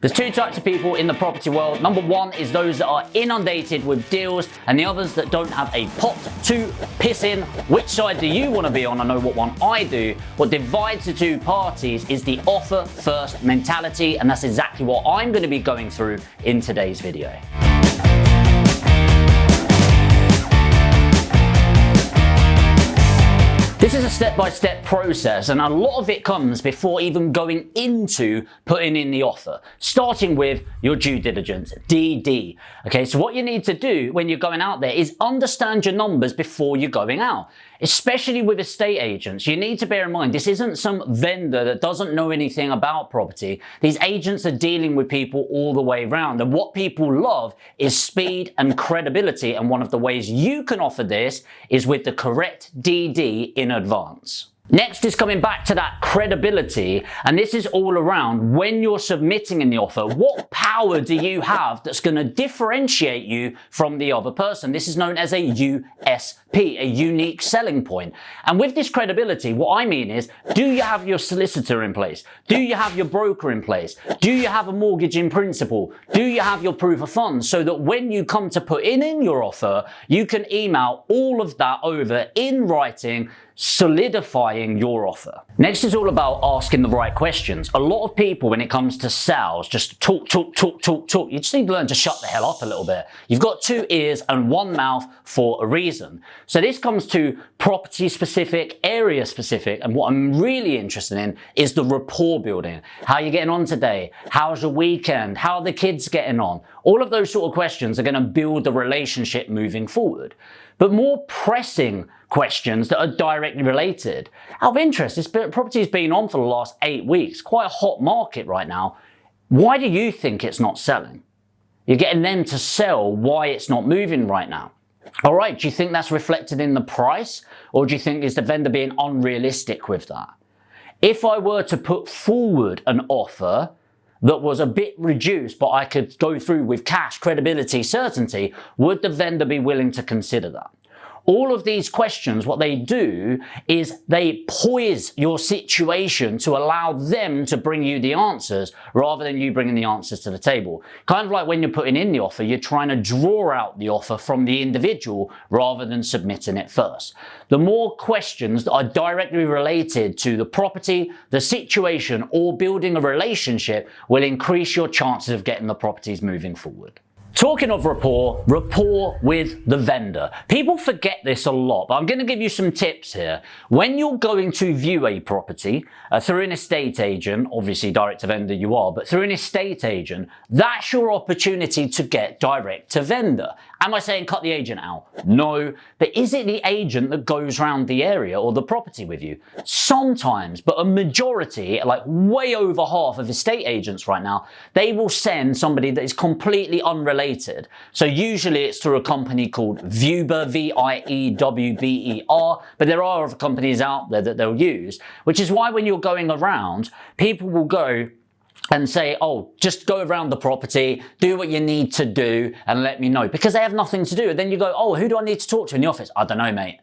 There's two types of people in the property world. Number one is those that are inundated with deals and the others that don't have a pot to piss in. Which side do you want to be on? I know what one I do. What divides the two parties is the offer first mentality, and that's exactly what I'm going to be going through in today's video. This is a step-by-step process, and a lot of it comes before even going into putting in the offer, starting with your due diligence, DD. Okay, so what you need to do when you're going out there is understand your numbers before you're going out. Especially with estate agents, you need to bear in mind this isn't some vendor that doesn't know anything about property. These agents are dealing with people all the way around, and what people love is speed and credibility, and one of the ways you can offer this is with the correct DD in advance. Next is coming back to that credibility, and this is all around when you're submitting in the offer, what power do you have that's going to differentiate you from the other person? This is known as a USP, a unique selling point. And with this credibility, what I mean is, do you have your solicitor in place? Do you have your broker in place? Do you have a mortgage in principle? Do you have your proof of funds? So that when you come to put in your offer, you can email all of that over in writing, solidifying your offer. Next is all about asking the right questions. A lot of people, when it comes to sales, just talk. You just need to learn to shut the hell up a little bit. You've got two ears and one mouth for a reason. So this comes to property specific, area specific, and what I'm really interested in is the rapport building. How are you getting on today? How's your weekend? How are the kids getting on? All of those sort of questions are going to build the relationship moving forward. But more pressing questions that are directly related. Out of interest, this property has been on for the last 8 weeks, quite a hot market right now. Why do you think it's not selling? You're getting them to sell why it's not moving right now. All right, do you think that's reflected in the price, or do you think is the vendor being unrealistic with that? If I were to put forward an offer that was a bit reduced, but I could go through with cash, credibility, certainty, would the vendor be willing to consider that? All of these questions, what they do is they poise your situation to allow them to bring you the answers rather than you bringing the answers to the table. Kind of like when you're putting in the offer, you're trying to draw out the offer from the individual rather than submitting it first. The more questions that are directly related to the property, the situation, or building a relationship will increase your chances of getting the properties moving forward. Talking of rapport with the vendor. People forget this a lot, but I'm going to give you some tips here. When you're going to view a property through an estate agent, obviously direct to vendor you are, but through an estate agent, that's your opportunity to get direct to vendor. Am I saying cut the agent out? No, but is it the agent that goes around the area or the property with you? Sometimes, but a majority, like way over half of estate agents right now, they will send somebody that is completely unrelated. So usually it's through a company called Viewber, Viewber, but there are other companies out there that they'll use, which is why when you're going around, people will go and say, oh, just go around the property, do what you need to do and let me know, because they have nothing to do. And then you go, oh, who do I need to talk to in the office? I don't know, mate.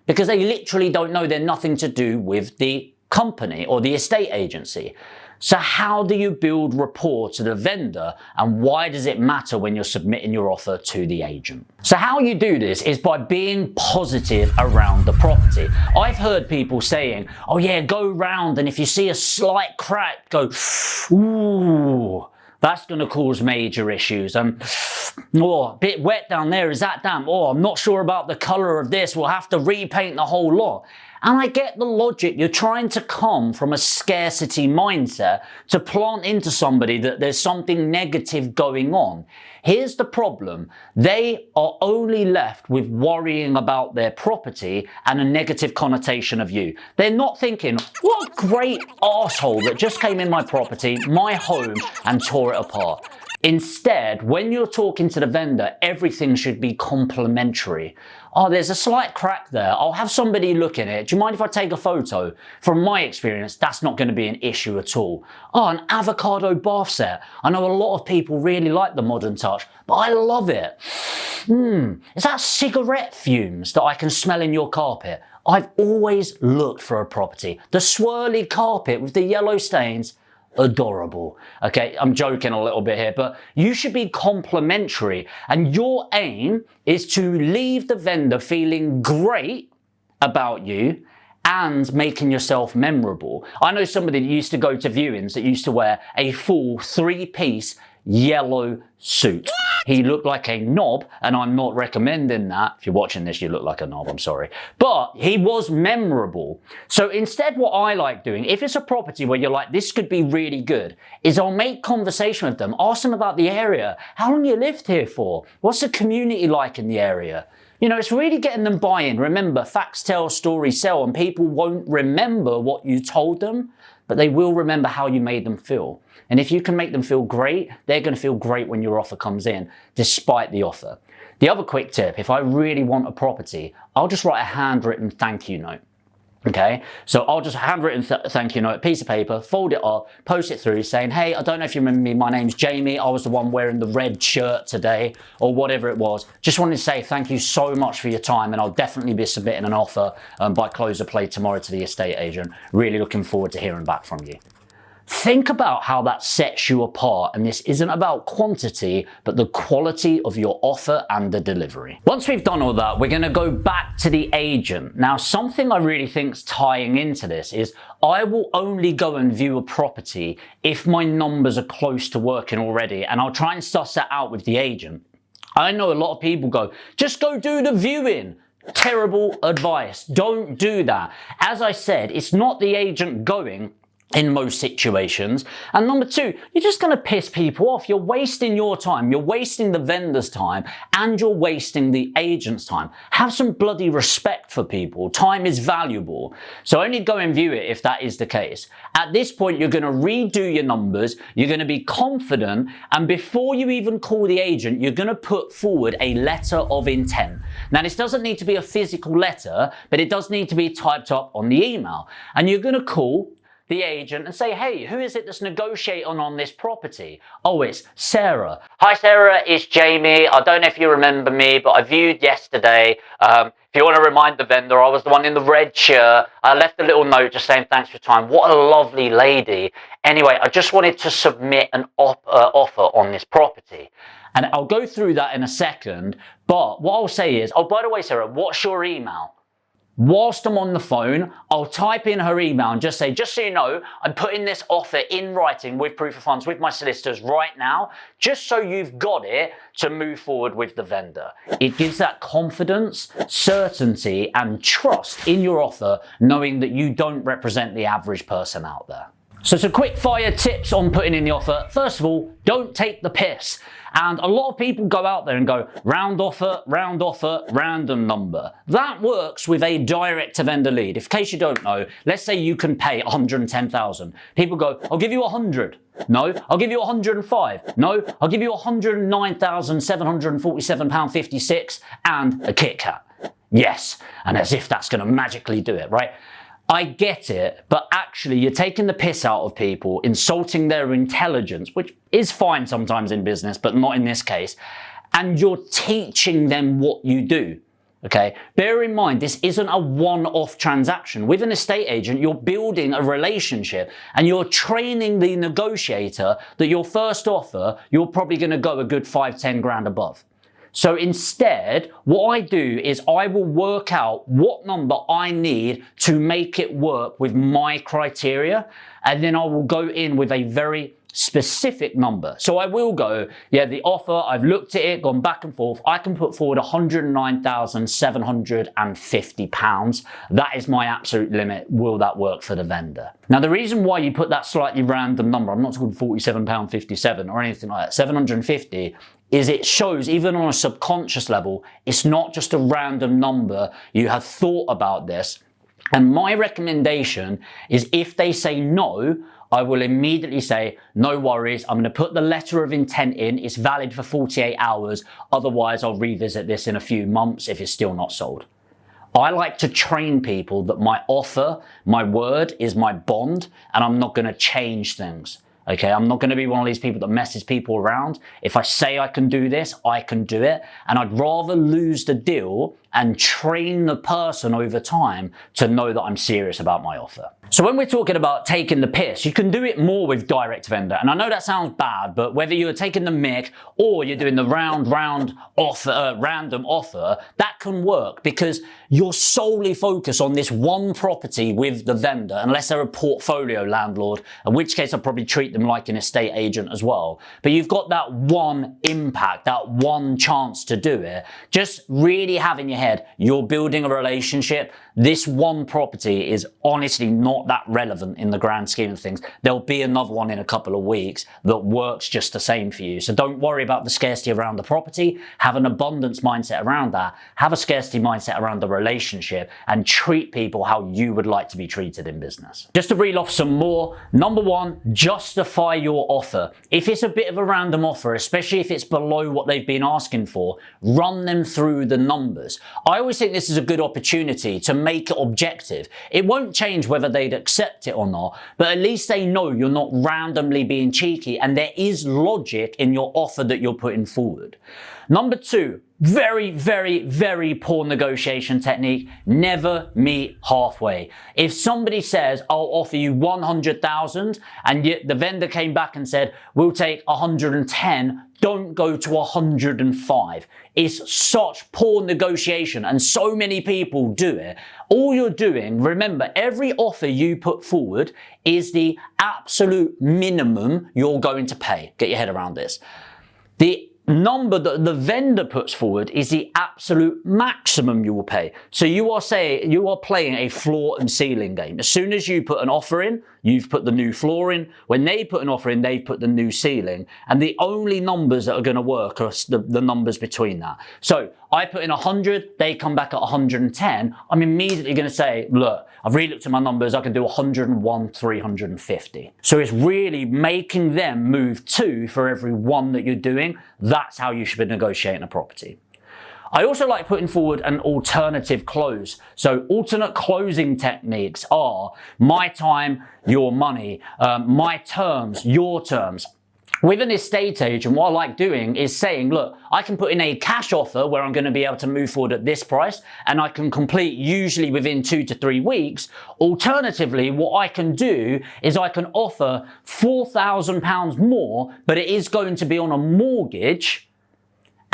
Because they literally don't know, they're nothing to do with the company or the estate agency. So how do you build rapport to the vendor, and why does it matter when you're submitting your offer to the agent? So how you do this is by being positive around the property. I've heard people saying, oh yeah, go round and if you see a slight crack, go, ooh, that's going to cause major issues. Oh, a bit wet down there, is that damp? Oh, I'm not sure about the color of this, we'll have to repaint the whole lot. And I get the logic. You're trying to come from a scarcity mindset to plant into somebody that there's something negative going on. Here's the problem. They are only left with worrying about their property and a negative connotation of you. They're not thinking, what a great arsehole that just came in my property, my home, and tore it apart. Instead, when you're talking to the vendor, everything should be complimentary. Oh, there's a slight crack there. I'll have somebody look at it. Do you mind if I take a photo? From my experience, that's not going to be an issue at all. Oh, an avocado bath set. I know a lot of people really like the modern touch, but I love it. Is that cigarette fumes that I can smell in your carpet? I've always looked for a property. The swirly carpet with the yellow stains, adorable. Okay, I'm joking a little bit here, but you should be complimentary, and your aim is to leave the vendor feeling great about you and making yourself memorable. I know somebody that used to go to viewings that used to wear a full 3-piece yellow suit. He looked like a knob, and I'm not recommending that. If you're watching this, you look like a knob, I'm sorry. But he was memorable. So instead, what I like doing, if it's a property where you're like, this could be really good, is I'll make conversation with them, ask them about the area. How long you lived here for? What's the community like in the area? You know, it's really getting them buy-in. Remember, facts tell, stories sell, and people won't remember what you told them, but they will remember how you made them feel. And if you can make them feel great, they're going to feel great when your offer comes in, despite the offer. The other quick tip, if I really want a property, I'll just write a handwritten thank you note. Okay, so I'll just handwritten thank you note, piece of paper, fold it up, post it through saying, hey, I don't know if you remember me, my name's Jamie, I was the one wearing the red shirt today, or whatever it was. Just wanted to say thank you so much for your time, and I'll definitely be submitting an offer by close of play tomorrow to the estate agent. Really looking forward to hearing back from you. Think about how that sets you apart, and this isn't about quantity, but the quality of your offer and the delivery. Once we've done all that, we're going to go back to the agent. Now, something I really think's tying into this is I will only go and view a property if my numbers are close to working already, and I'll try and suss that out with the agent. I know a lot of people go, just go do the viewing. Terrible advice. Don't do that. As I said, it's not the agent going in most situations. And number two, you're just going to piss people off. You're wasting your time, you're wasting the vendor's time, and you're wasting the agent's time. Have some bloody respect for people. Time is valuable. So only go and view it if that is the case. At this point, you're going to redo your numbers, you're going to be confident, and before you even call the agent, you're going to put forward a letter of intent. Now, this doesn't need to be a physical letter, but it does need to be typed up on the email. And you're going to call the agent and say, hey, who is it that's negotiating on this property? Oh, it's Sarah. Hi, Sarah, it's Jamie. I don't know if you remember me, but I viewed yesterday. If you want to remind the vendor, I was the one in the red shirt. I left a little note just saying thanks for your time. What a lovely lady. Anyway, I just wanted to submit an offer on this property. And I'll go through that in a second. But what I'll say is, oh, by the way, Sarah, what's your email? Whilst I'm on the phone, I'll type in her email and just say, just so you know, I'm putting this offer in writing with proof of funds with my solicitors right now, just so you've got it to move forward with the vendor. It gives that confidence, certainty, and trust in your offer, knowing that you don't represent the average person out there. So some quick fire tips on putting in the offer. First of all, don't take the piss. And a lot of people go out there and go, round offer, random number. That works with a direct to vendor lead. In case you don't know, let's say you can pay 110,000. People go, I'll give you 100. No, I'll give you 105. No, I'll give you 109,747 pound 56 and a Kit Kat. Yes, and as if that's going to magically do it, right? I get it, but actually you're taking the piss out of people, insulting their intelligence, which is fine sometimes in business, but not in this case. And you're teaching them what you do. Okay, bear in mind, this isn't a one-off transaction. With an estate agent, you're building a relationship and you're training the negotiator that your first offer, you're probably going to go a good 5-10 grand above. So instead, what I do is I will work out what number I need to make it work with my criteria, and then I will go in with a very specific number. So I will go, yeah, the offer, I've looked at it, gone back and forth, I can put forward £109,750. That is my absolute limit. Will that work for the vendor? Now, the reason why you put that slightly random number, I'm not talking £47.57 or anything like that, 750, is it shows, even on a subconscious level, it's not just a random number. You have thought about this. And my recommendation is if they say no, I will immediately say, no worries, I'm going to put the letter of intent in. It's valid for 48 hours. Otherwise, I'll revisit this in a few months if it's still not sold. I like to train people that my offer, my word is my bond, and I'm not going to change things. Okay, I'm not going to be one of these people that messes people around. If I say I can do this, I can do it. And I'd rather lose the deal and train the person over time to know that I'm serious about my offer. So when we're talking about taking the piss, you can do it more with direct vendor. And I know that sounds bad, but whether you're taking the mick or you're doing the random offer, that can work because you're solely focused on this one property with the vendor, unless they're a portfolio landlord, in which case I'd probably treat them like an estate agent as well. But you've got that one impact, that one chance to do it. Just really have in your head, you're building a relationship. This one property is honestly not that relevant in the grand scheme of things. There'll be another one in a couple of weeks that works just the same for you. So don't worry about the scarcity around the property. Have an abundance mindset around that. Have a scarcity mindset around the relationship and treat people how you would like to be treated in business. Just to reel off some more. Number one, justify your offer. If it's a bit of a random offer, especially if it's below what they've been asking for, run them through the numbers. I always think this is a good opportunity to make it objective. It won't change whether they'd accept it or not, but at least they know you're not randomly being cheeky and there is logic in your offer that you're putting forward. Number two, very, very, very poor negotiation technique. Never meet halfway. If somebody says, I'll offer you 100,000 and yet the vendor came back and said, we'll take 110, don't go to 105. It's such poor negotiation and so many people do it. All you're doing, remember, every offer you put forward is the absolute minimum you're going to pay. Get your head around this. The number that the vendor puts forward is the absolute maximum you will pay. So you are playing a floor and ceiling game. As soon as you put an offer in, you've put the new floor in. When they put an offer in, they put the new ceiling. And the only numbers that are going to work are the numbers between that. So I put in 100, they come back at 110. I'm immediately going to say, look, I've really looked at my numbers. I can do 101, 350. So it's really making them move 2 for every 1 that you're doing. That's how you should be negotiating a property. I also like putting forward an alternative close. So alternate closing techniques are my time, your money, my terms, your terms. With an estate agent, what I like doing is saying, look, I can put in a cash offer where I'm going to be able to move forward at this price and I can complete usually within 2 to 3 weeks. Alternatively, what I can do is I can offer £4,000 more, but it is going to be on a mortgage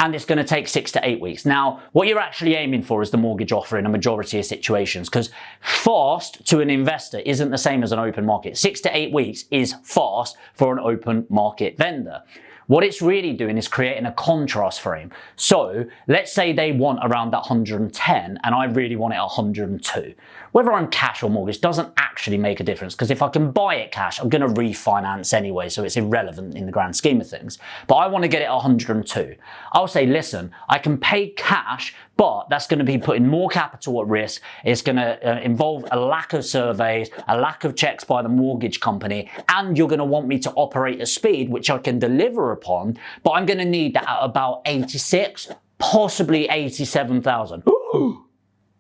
and it's going to take 6 to 8 weeks. Now, what you're actually aiming for is the mortgage offer in a majority of situations because fast to an investor isn't the same as an open market. 6 to 8 weeks is fast for an open market vendor. What it's really doing is creating a contrast frame. So let's say they want around that 110 and I really want it at 102. Whether I'm cash or mortgage doesn't actually make a difference because if I can buy it cash, I'm going to refinance anyway, so it's irrelevant in the grand scheme of things. But I want to get it at 102. I'll say, listen, I can pay cash, but that's going to be putting more capital at risk. It's going to involve a lack of surveys, a lack of checks by the mortgage company, and you're going to want me to operate at speed, which I can deliver upon, but I'm going to need that at about 86, possibly 87,000.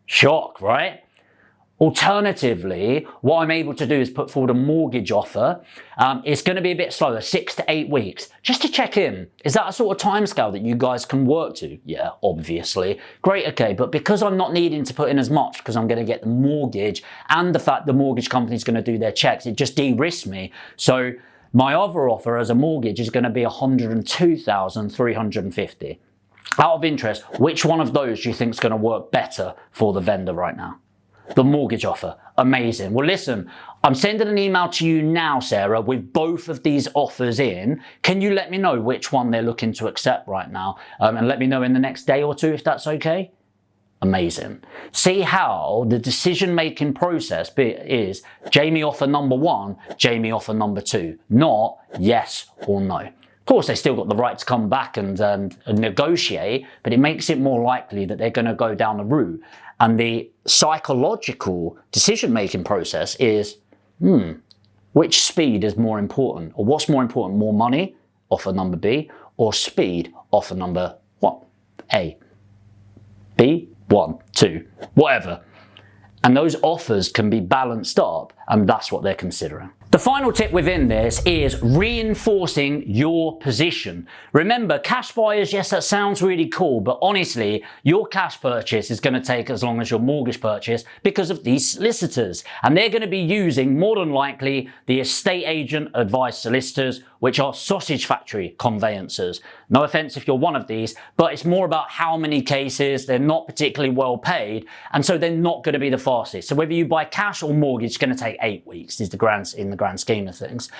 Shock, right? Alternatively, what I'm able to do is put forward a mortgage offer. It's going to be a bit slower, 6 to 8 weeks, just to check in. Is that a sort of timescale that you guys can work to? Yeah, obviously. Great, okay, but because I'm not needing to put in as much because I'm going to get the mortgage and the fact the mortgage company is going to do their checks, it just de-risks me. So my other offer as a mortgage is going to be 102,350. Out of interest, which one of those do you think is going to work better for the vendor right now? The mortgage offer. Amazing. Well, listen, I'm sending an email to you now, Sarah, with both of these offers in. Can you let me know which one they're looking to accept right now? And let me know in the next day or 2 if that's okay? Amazing. See how the decision-making process is Jamie offer number 1, Jamie offer number 2, not yes or no. Of course, they still got the right to come back and negotiate, but it makes it more likely that they're going to go down the route. And the psychological decision-making process is, which speed is more important? Or what's more important? More money, offer number B, or speed, offer number what? A, B, 1, 2, whatever. And those offers can be balanced up and that's what they're considering. The final tip within this is reinforcing your position. Remember, cash buyers, yes, that sounds really cool, but honestly, your cash purchase is going to take as long as your mortgage purchase because of these solicitors. And they're going to be using, more than likely, the estate agent advised solicitors, which are sausage factory conveyancers. No offense if you're one of these, but it's more about how many cases, they're not particularly well paid, and so they're not going to be the fastest. So whether you buy cash or mortgage, it's going to take 8 weeks, is in the grand scheme of things.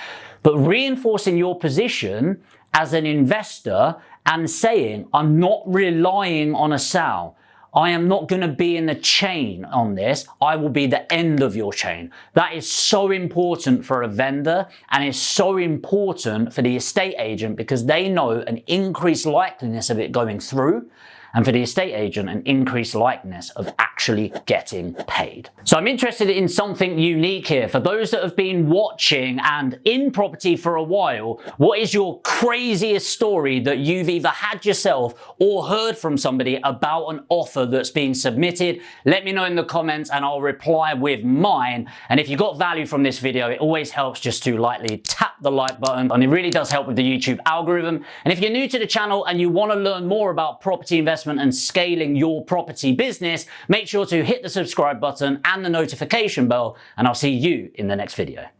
But reinforcing your position as an investor and saying, I'm not relying on a sale. I am not going to be in the chain on this. I will be the end of your chain. That is so important for a vendor, and it's so important for the estate agent because they know an increased likeliness of it going through, and for the estate agent, an increased likeliness of actually getting paid. So I'm interested in something unique here. For those that have been watching and in property for a while, what is your craziest story that you've either had yourself or heard from somebody about an offer that's been submitted? Let me know in the comments and I'll reply with mine. And if you got value from this video, it always helps just to lightly tap the like button, and it really does help with the YouTube algorithm. And if you're new to the channel and you want to learn more about property investment and scaling your property business, make sure to hit the subscribe button and the notification bell, and I'll see you in the next video.